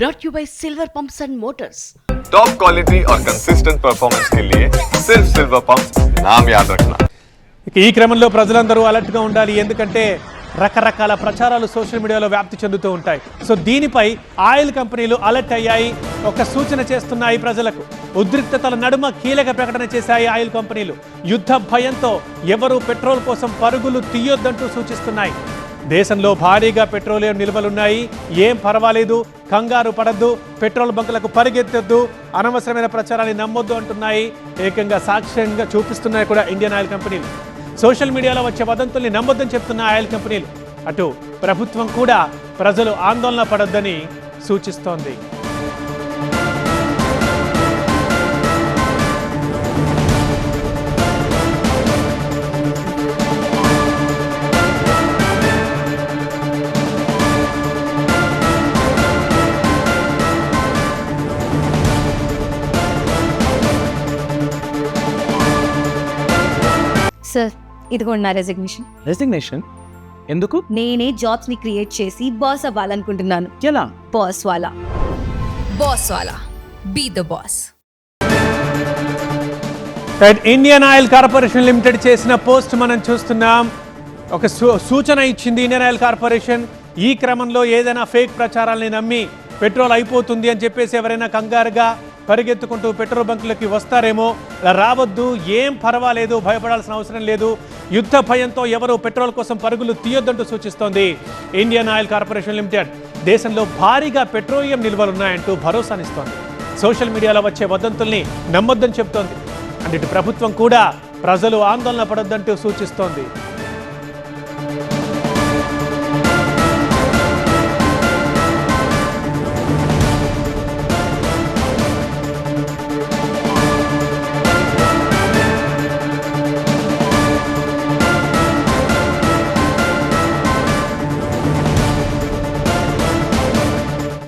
brought you by Silver Pumps and Motors. Top quality और consistent performance के लिए सिर्फ सिल्वर पंप्स नाम याद रखना. ఈ క్రమంలో ప్రజలందరూ అలర్ట్గా ఉండాలి. ఎందుకంటే రకరకాల ప్రచారాలు సోషల్ మీడియాలో వ్యాప్తి చెందుతూ ఉంటాయి. సో దీనిపై ఆయిల్ కంపెనీలు అలర్ట్ అయ్యాయి, ఒక సూచన చేస్తున్నాయి ప్రజలకు. ఉద్రిక్తతల నడుమ కీలక ప్రకటన చేశాయి ఆయిల్ కంపెనీలు. యుద్ధ భయంతో ఎవరూ పెట్రోల్ కోసం పరుగులు తీయొద్దంటూ సూచిస్తున్నాయి. దేశంలో భారీగా పెట్రోలియం నిల్వలున్నాయి, ఏం పర్వాలేదు, కంగారు పడద్దు, పెట్రోల్ బంకులకు పరిగెత్తొద్దు, అనవసరమైన ప్రచారాన్ని నమ్మొద్దు అంటున్నాయి. ఏకంగా సాక్ష్యంగా చూపిస్తున్నాయి కూడా ఇండియన్ ఆయిల్ కంపెనీలు. సోషల్ మీడియాలో వచ్చే వదంతుల్ని నమ్మొద్దని చెప్తున్న ఆయిల్ కంపెనీలు. అటు ప్రభుత్వం కూడా ప్రజలు ఆందోళన పడొద్దని సూచిస్తోంది. సార్, ఇదిగోండి నా రెసిగ్నేషన్. ఎందుకు? నేనే జాబ్స్ ని క్రియేట్ చేసి బాస్ అవ్వాలనుకుంటున్నాను. ఎలా? బాస్ వాలా be the boss. Indian Oil Corporation Limited చేసిన పోస్ట్ మనం చూస్తున్నాం. ఒక సూచన ఇచ్చింది ఇండియన్ ఆయిల్ కార్పొరేషన్. ఈ క్రమంలో ఏదైనా ఫేక్ ప్రచారాలని నమ్మి పెట్రోల్ అయిపోతుంది అని చెప్పేసి ఎవరైనా కంగారుగా పరిగెత్తుకుంటూ పెట్రోల్ బంకులకి వస్తారేమో, అలా రావద్దు, ఏం పర్వాలేదు, భయపడాల్సిన అవసరం లేదు, యుద్ధ భయంతో ఎవరు పెట్రోల్ కోసం పరుగులు తీయొద్దంటూ సూచిస్తోంది ఇండియన్ ఆయిల్ కార్పొరేషన్ లిమిటెడ్. దేశంలో భారీగా పెట్రోలియం నిల్వలున్నాయంటూ భరోసానిస్తోంది. సోషల్ మీడియాలో వచ్చే వదంతుల్ని నమ్మొద్దని చెప్తోంది. అంటే ఇటు ప్రభుత్వం కూడా ప్రజలు ఆందోళన పడొద్దంటూ సూచిస్తోంది.